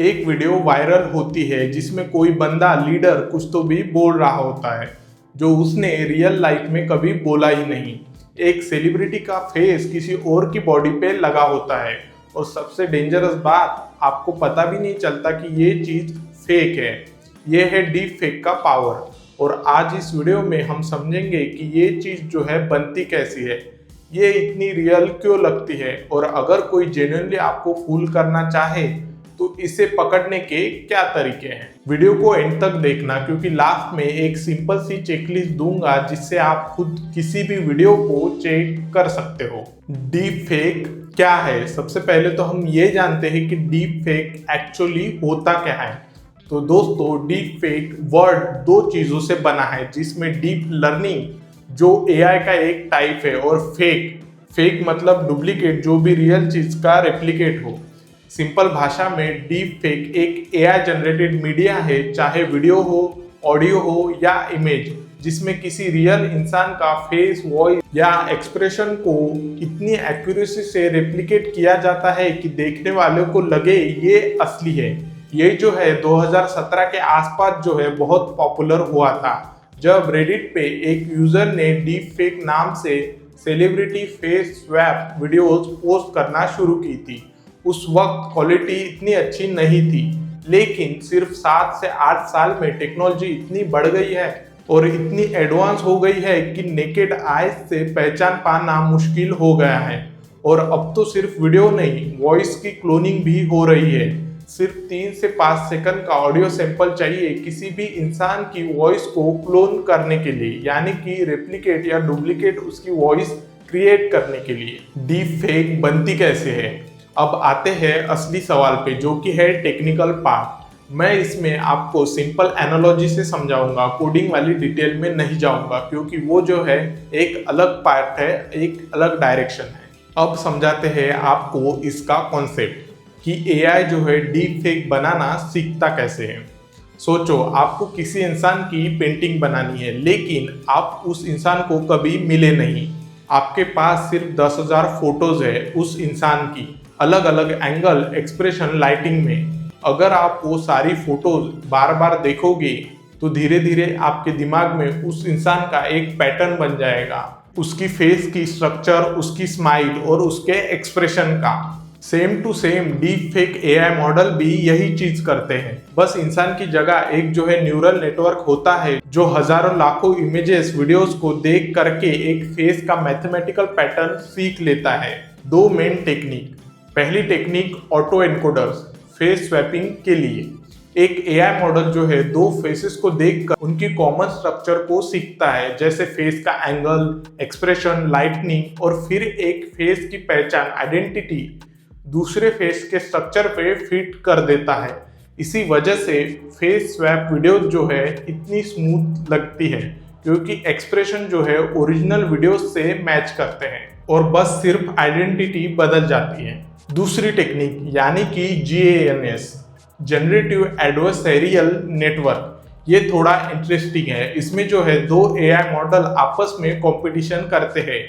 एक video viral होती है जिसमें कोई बंदा लीडर कुछ तो भी बोल रहा होता है जो उसने रियल लाइफ में कभी बोला ही नहीं। एक सेलिब्रिटी का फेस किसी और की बॉडी पे लगा होता है और सबसे डेंजरस बात, आपको पता भी नहीं चलता कि ये चीज फेक है। ये है डीप फेक का पावर। और आज इस वीडियो में हम समझेंगे कि ये चीज जो है बनती कैसी है, ये इतनी रियल क्यों लगती है, और अगर कोई जेन्युइनली आपको फूल करना चाहे तो इसे पकड़ने के क्या तरीके हैं। वीडियो को एंड तक देखना, क्योंकि लास्ट में एक सिंपल सी चेकलिस्ट दूंगा जिससे आप खुद किसी भी वीडियो को चेक कर सकते हो। डीप फेक क्या है? सबसे पहले तो हम ये जानते हैं कि डीप फेक एक्चुअली होता क्या है। तो दोस्तों, डीप फेक वर्ड दो चीजों से बना है, जिसमें डीप लर्निंग जो एआई का एक टाइप है, और फेक मतलब डुप्लीकेट, जो भी रियल चीज का रेप्लिकेट हो। सिंपल भाषा में डीप फेक एक एआई जनरेटेड मीडिया है, चाहे वीडियो हो, ऑडियो हो या इमेज, जिसमें किसी रियल इंसान का फेस, वॉइस या एक्सप्रेशन को इतनी एक्यूरेसी से रेप्लिकेट किया जाता है कि देखने वाले को लगे ये असली है। ये जो है 2017 के आसपास जो है बहुत पॉपुलर हुआ था, जब रेडिट पे एक यूजर ने डीप फेक नाम से celebrity face swap videos post करना शुरू की थी। उस वक्त क्वालिटी इतनी अच्छी नहीं थी, लेकिन सिर्फ 7 से 8 साल में टेक्नोलॉजी इतनी बढ़ गई है और इतनी एडवांस हो गई है कि नेकेड आईज से पहचान पाना मुश्किल हो गया है। और अब तो सिर्फ वीडियो नहीं, वॉइस की क्लोनिंग भी हो रही है। सिर्फ 3 से 5 सेकंड का ऑडियो सैंपल चाहिए किसी भी इंसान की वॉइस को क्लोन करने के लिए, यानी कि रेप्लिकेट या डुप्लीकेट उसकी वॉइस क्रिएट करने के लिए। डीप फेक बनती कैसे है? अब आते हैं असली सवाल पे, जो कि है टेक्निकल पार्ट। मैं इसमें आपको सिंपल एनालॉजी से समझाऊंगा, कोडिंग वाली डिटेल में नहीं जाऊंगा, क्योंकि वो जो है एक अलग पार्ट है, एक अलग डायरेक्शन है। अब समझाते हैं आपको इसका कॉन्सेप्ट कि एआई जो है डीप फेक बनाना सीखता कैसे है। सोचो, आपको किसी इंसान की पेंटिंग बनानी है, लेकिन आप उस इंसान को कभी मिले नहीं। आपके पास सिर्फ 10,000 फोटोज है उस इंसान की, अलग अलग एंगल, एक्सप्रेशन, लाइटिंग में। अगर आप वो सारी फोटोज बार बार देखोगे तो धीरे धीरे आपके दिमाग में उस इंसान का एक पैटर्न बन जाएगा, उसकी फेस की स्ट्रक्चर, उसकी स्माइल और उसके एक्सप्रेशन का। Same to same deep fake AI model भी यही चीज करते हैं, बस इंसान की जगह एक जो है न्यूरल नेटवर्क होता है जो हजारों लाखों इमेजेस, वीडियोस को देख करके एक फेस का मैथमेटिकल पैटर्न सीख लेता है। दो मेन टेक्निक। पहली technique auto encoders, face swapping के लिए। एक एआई मॉडल जो है दो फेसेस को देखकर उनकी कॉमन स्ट्रक्चर को सीखता है, जैसे फेस का एंगल, एक्सप्रेशन, लाइटनिंग, और फिर एक फेस की पहचान, आइडेंटिटी दूसरे फेस के स्ट्रक्चर पे फिट कर देता है। इसी वजह से फेस स्वैप वीडियो जो है इतनी स्मूथ लगती है, क्योंकि एक्सप्रेशन जो है ओरिजिनल वीडियो से मैच करते हैं और बस सिर्फ आइडेंटिटी बदल जाती है। दूसरी टेक्निक यानी कि GANS, जनरेटिव एडवर्सरियल नेटवर्क, ये थोड़ा इंटरेस्टिंग है। इसमें जो है दो एआई मॉडल आपस में कंपटीशन करते हैं।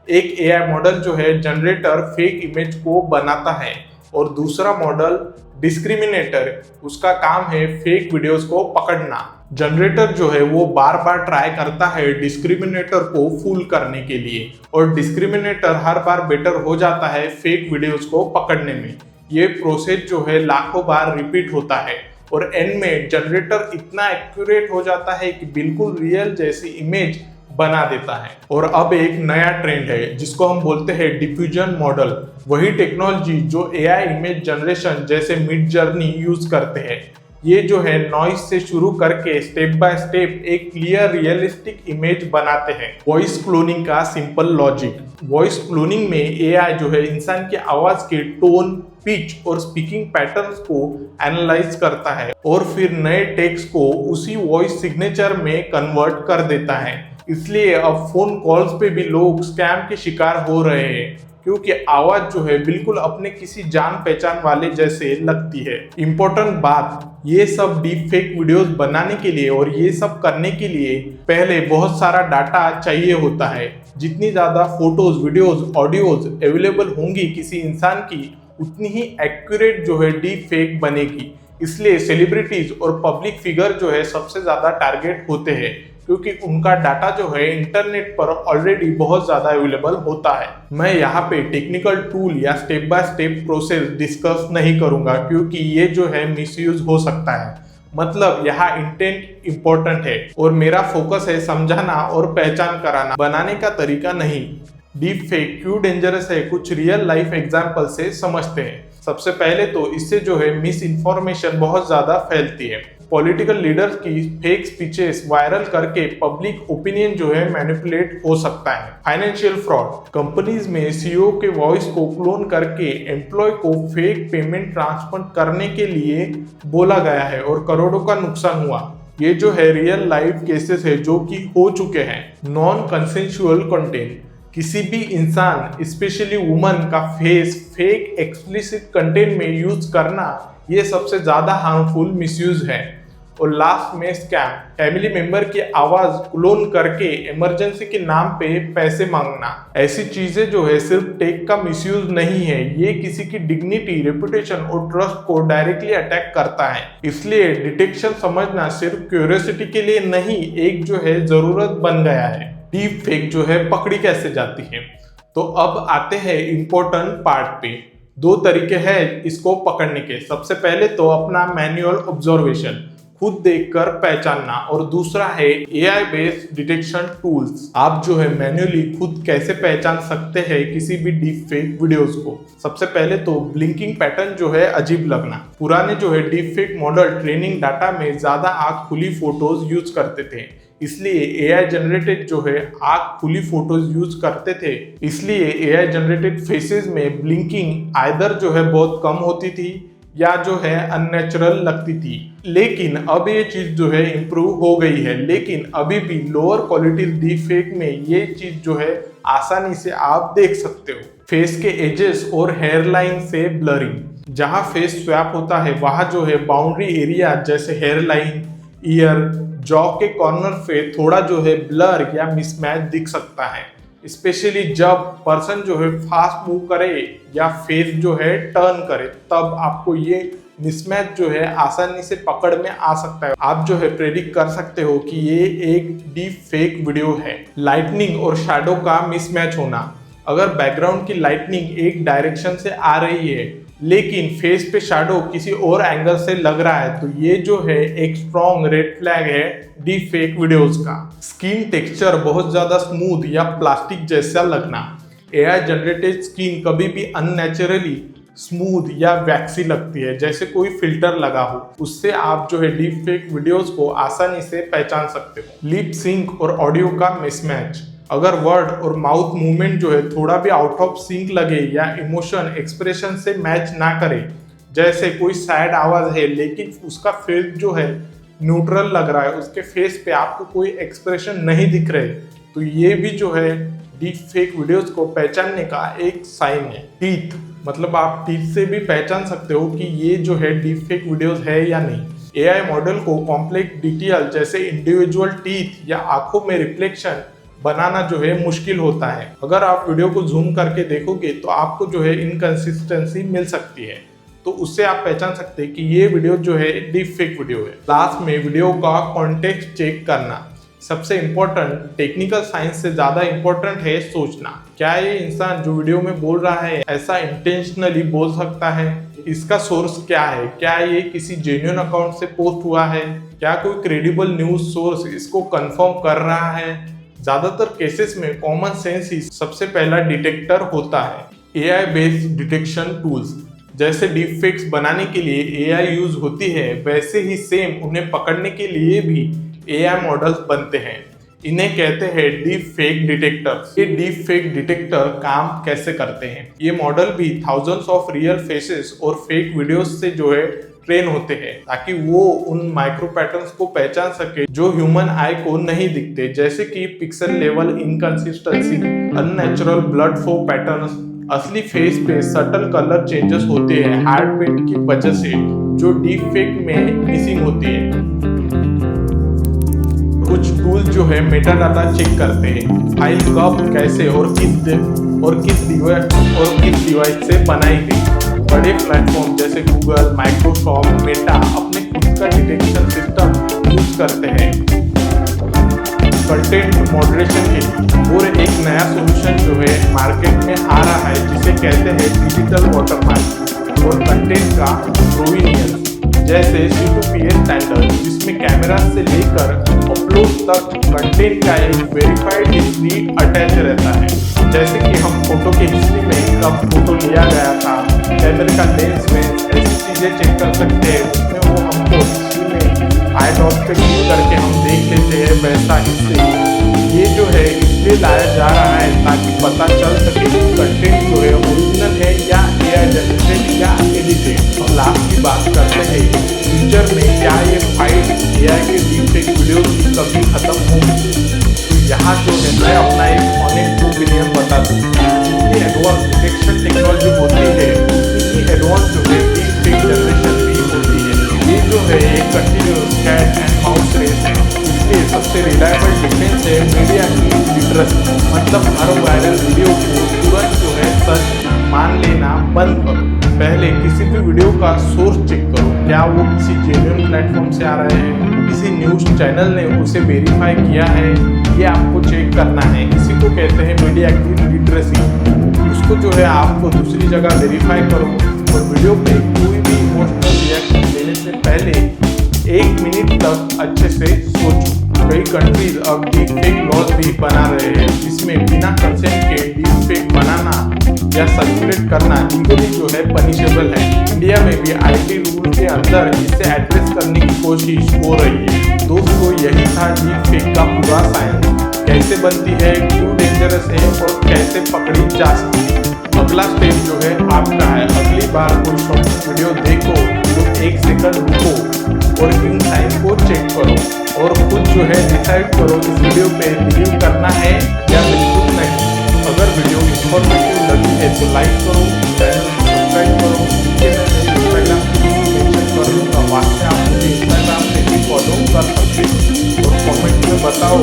एक एआई मॉडल जो है जनरेटर फेक इमेज को बनाता है, और दूसरा मॉडल डिस्क्रिमिनेटर, उसका काम है फेक वीडियोस को पकड़ना। जनरेटर जो है वो बार बार ट्राई करता है डिस्क्रिमिनेटर को फूल करने के लिए, और डिस्क्रिमिनेटर हर बार बेटर हो जाता है फेक वीडियोस को पकड़ने में। ये प्रोसेस जो है लाखों बार रिपीट होता है, और एंड में जनरेटर इतना एक्यूरेट हो जाता है कि बिल्कुल रियल जैसी इमेज बना देता है। और अब एक नया ट्रेंड है जिसको हम बोलते हैं डिफ्यूजन मॉडल। वही टेक्नोलॉजी जो एआई इमेज जनरेशन जैसे मिड जर्नी यूज करते हैं। ये जो है नॉइस से शुरू करके स्टेप बाय स्टेप एक क्लियर रियलिस्टिक इमेज बनाते हैं। वॉइस क्लोनिंग का सिंपल लॉजिक। वॉइस क्लोनिंग में एआई जो है इंसान की आवाज के टोन, पिच और स्पीकिंग पैटर्न्स को एनालाइज करता है, और फिर नए टेक्स्ट को उसी वॉइस सिग्नेचर में कन्वर्ट कर देता है। इसलिए अब फोन कॉल्स पे भी लोग स्कैम के शिकार हो रहे हैं, क्योंकि आवाज जो है बिल्कुल अपने किसी जान पहचान वाले जैसे लगती है। इंपॉर्टेंट बात, ये सब डीप फेक वीडियोस बनाने के लिए और ये सब करने के लिए पहले बहुत सारा डाटा चाहिए होता है। जितनी ज्यादा फोटोज, वीडियोस, ऑडियोज अवेलेबल होंगी किसी इंसान की, उतनी ही एक्यूरेट जो है डीप फेक बनेगी। इसलिए सेलिब्रिटीज और पब्लिक फिगर जो है सबसे ज्यादा टारगेट होते हैं, क्योंकि उनका डाटा जो है इंटरनेट पर ऑलरेडी बहुत ज्यादा अवेलेबल होता है। मैं यहाँ पे टेक्निकल टूल या step by step process discuss नहीं करूंगा, क्योंकि ये जो है मिसयूज हो सकता है। मतलब यहाँ इंटेंट इंपॉर्टेंट है और मेरा फोकस है समझाना और पहचान कराना, बनाने का तरीका नहीं। डीप फेक क्यों डेंजरस है, कुछ रियल लाइफ एग्जाम्पल से समझते हैं। सबसे पहले तो इससे जो है मिस इन्फॉर्मेशन बहुत ज्यादा फैलती है। पॉलिटिकल लीडर्स की फेक स्पीचेस वायरल करके पब्लिक ओपिनियन जो है मैनिपुलेट हो सकता है। फाइनेंशियल फ्रॉड, कंपनीज में सीईओ के वॉइस को क्लोन करके एम्प्लॉय को फेक पेमेंट ट्रांसफर करने के लिए बोला गया है और करोड़ों का नुकसान हुआ। ये जो है रियल लाइफ केसेस है जो कि हो चुके हैं। नॉन कंसेंशुअल कंटेंट, किसी भी इंसान स्पेशली वुमन का फेस फेक एक्सप्लिसिट कंटेंट में यूज करना, ये सबसे ज्यादा हार्मफुल मिसयूज है। और लास्ट में स्कैम, फैमिली मेंबर की आवाज क्लोन करके इमरजेंसी के नाम पे पैसे मांगना। ऐसी चीजें जो है सिर्फ टेक का मिसयूज नहीं है, ये किसी की डिग्निटी, रेपुटेशन और ट्रस्ट को डायरेक्टली अटैक करता है। इसलिए डिटेक्शन समझना सिर्फ क्यूरियोसिटी के लिए नहीं, एक जो है जरूरत बन गया है। डीप फेक जो है पकड़ी कैसे जाती है, तो अब आते हैं इम्पोर्टेंट पार्ट पे। दो तरीके हैं इसको पकड़ने के। सबसे पहले तो अपना मैन्युअल ऑब्जर्वेशन, खुद देखकर पहचानना, और दूसरा है एआई बेस्ड डिटेक्शन टूल्स। आप जो है मैन्युअली खुद कैसे पहचान सकते हैं किसी भी डीप फेक वीडियोस को। सबसे पहले तो ब्लिंकिंग पैटर्न जो है अजीब लगना। पुराने जो है deep fake model training data में ज्यादा आंख खुली फोटोज यूज करते थे, इसलिए एआई जनरेटेड जो है आंख खुली फोटोज यूज करते थे। इसलिए एआई जनरेटेड फेसेस में ब्लिंकिंग आइदर जो है बहुत कम होती थी या जो है अननेचुरल लगती थी। लेकिन अब ये चीज जो है इम्प्रूव हो गई है, लेकिन अभी भी लोअर क्वालिटी डीप फेक में ये चीज जो है आसानी से आप देख सकते हो। फेस के एजेस और हेयर लाइन से ब्लरिंग, जहाँ फेस स्वैप होता है वहां जो है बाउंड्री एरिया जैसे हेयर लाइन, ईयर, जॉ के कॉर्नर पे थोड़ा जो है ब्लर या मिसमैच दिख सकता है, स्पेशली जब पर्सन जो है फास्ट मूव करे या फेस जो है टर्न करे, तब आपको ये मिसमैच जो है आसानी से पकड़ में आ सकता है। आप जो है प्रेडिक्ट कर सकते हो कि ये एक डीप फेक वीडियो है। लाइटनिंग और शैडो का मिसमैच होना, अगर बैकग्राउंड की लाइटनिंग एक डायरेक्शन से आ रही है लेकिन फेस पे शैडो किसी और एंगल से लग रहा है, तो ये जो है एक स्ट्रॉन्ग रेड फ्लैग है डीप फेक वीडियोस का। स्किन टेक्सचर बहुत ज्यादा स्मूथ या प्लास्टिक जैसा लगना, एआई जनरेटेड स्किन कभी भी अननेचुरली स्मूथ या वैक्सी लगती है, जैसे कोई फिल्टर लगा हो। उससे आप जो है डीप फेक वीडियोस को आसानी से पहचान सकते हो। लिप सिंक और ऑडियो का मिसमैच, अगर वर्ड और माउथ मूवमेंट जो है थोड़ा भी आउट ऑफ सिंक लगे या इमोशन एक्सप्रेशन से मैच ना करे, जैसे कोई सैड आवाज है लेकिन उसका फेस जो है न्यूट्रल लग रहा है, उसके फेस पे आपको कोई एक्सप्रेशन नहीं दिख रहे, तो ये भी जो है डीप फेक वीडियोस को पहचानने का एक साइन है। टीथ, मतलब आप टीथ से भी पहचान सकते हो कि ये जो है डीप फेक वीडियोस है या नहीं। एआई मॉडल को कॉम्प्लेक्स डिटेल जैसे इंडिविजुअल टीथ या आंखों में रिफ्लेक्शन बनाना जो है मुश्किल होता है। अगर आप वीडियो को जूम करके देखोगे तो आपको जो है इनकंसिस्टेंसी मिल सकती है, तो उससे आप पहचान सकते हैं कि ये वीडियो जो है डीप फेक वीडियो है। लास्ट में वीडियो का कॉन्टेक्स्ट चेक करना, सबसे इम्पोर्टेंट, टेक्निकल साइंस से ज्यादा इम्पोर्टेंट है सोचना, क्या ये इंसान जो वीडियो में बोल रहा है ऐसा इंटेंशनली बोल सकता है, इसका सोर्स क्या है, क्या ये किसी जेन्युइन अकाउंट से पोस्ट हुआ है, क्या कोई क्रेडिबल न्यूज सोर्स इसको कंफर्म कर रहा है। ज्यादातर केसेस में कॉमन सेंस ही सबसे पहला डिटेक्टर होता है। एआई बेस्ड डिटेक्शन टूल्स, जैसे डीप फेक्स बनाने के लिए एआई यूज होती है, वैसे ही सेम उन्हें पकड़ने के लिए भी एआई मॉडल्स बनते हैं। इन्हें कहते हैं डीप फेक डिटेक्टर्स। ये डीप फेक डिटेक्टर काम कैसे करते हैं? ये मॉडल भी थाउजेंड्स ऑफ रियल फेसेस और फेक वीडियोस से जो है ट्रेन होते हैं, ताकि वो उन माइक्रो पैटर्न्स को पहचान सके जो ह्यूमन आई को नहीं दिखते, जैसे कि pixel level inconsistency, unnatural blood flow patterns, असली फेस पे सटल कलर चेंजेस होते हैं हार्ट बीट की वजह से, जो डीप फेक में मिसिंग होती है। कुछ टूल जो है मेटा डाटा चेक करते हैं, फाइल कब, कैसे और किस डिवाइस से बनाई गई। बड़े प्लेटफॉर्म जैसे गूगल, माइक्रोसॉफ्ट, मेटा अपने खुद का डिटेक्शन सिस्टम यूज करते हैं कंटेंट मॉडरेशन के लिए। और एक नया सोल्यूशन जो है मार्केट में आ रहा है जिसे कहते हैं डिजिटल वाटरमार्क और कंटेंट का प्रोविनियंस, जैसे C2PA स्टैंडर्ड, जिसमें कैमरा से लेकर अपलोड तक कंटेंट का एक वेरीफाइड हिस्ट्री अटैच रहता है। जैसे कि हम फोटो की हिस्ट्री में कब फोटो लिया गया था, कैमरे का लेंस में ऐसी चीजें चेक कर सकते हैं, उसमें वो हमको हिस्ट्री में आई डॉट पे क्लिक करके हम देख लेते हैं वैसा हिस्ट्री। ये जो है इसलिए लाया जा रहा है ताकि पता चल सके कि कंटेंट जो है ओरिजिनल है या AI जनरेटेड या एडिटेड। और लास्ट की बात करते हैं फ्यूचर में क्या ये फाइट AI के डीपफेक वीडियो की कभी खत्म होगी। तो यहाँ जो है मैं अपना एक ऑनेस्ट ओपिनियन बता दूँ, जितनी एडवांस डिटेक्शन टेक्नोलॉजी होती है उतनी एडवांस जो है डीपफेक जनरेशन भी होती है। ये जो है एक continuous cat and mouse race है, इसलिए सबसे रिलायबल डिफेंस है मीडिया की लिटरेसी। मतलब हर वायरल वीडियो को तुरंत जो है सच मान लेना बंद करो। पहले किसी भी वीडियो का सोर्स चेक करो, क्या वो किसी जेन्युइन प्लेटफॉर्म से आ रहे हैं, किसी न्यूज चैनल ने उसे वेरीफाई किया है, ये आपको चेक करना है। इसी को कहते हैं मीडिया की लिटरेसी। उसको जो है आपको दूसरी जगह वेरीफाई करो और वीडियो पे कोई भी इमोशनल रिएक्शन देने से पहले 1 मिनट तक अच्छे से सोचो। कई कंट्रीज अब डीपफेक लॉज भी बना रहे हैं, जिसमें बिना कंसेंट के डीपफेक बनाना या सर्कुलेट करना लीगली जो है पनिशेबल है। इंडिया में भी IT रूल के अंदर इसे एड्रेस करने की कोशिश हो रही है। दोस्तों, यही था डीपफेक का पूरा साइंस, कैसे बनती है, क्यों डेंजरस है और कैसे पकड़ी जा सकती है। अगला स्टेप जो है आपका है। अगली बार कोई शॉर्ट वीडियो देखो तो 1 सेकंड रुको और इन साइन को चेक करो और खुद जो है डिसाइड करो इस वीडियो पे बिलीव करना है या बिल्कुल नहीं। अगर वीडियो इंफॉर्मेटिव लगी है तो लाइक करो, चैनल को सब्सक्राइब करो। इंस्टाग्राम की मेंशन कर दूंगा, वहाँ से आप मुझे इंस्टाग्राम पे भी फॉलो कर सकते हो और कमेंट में बताओ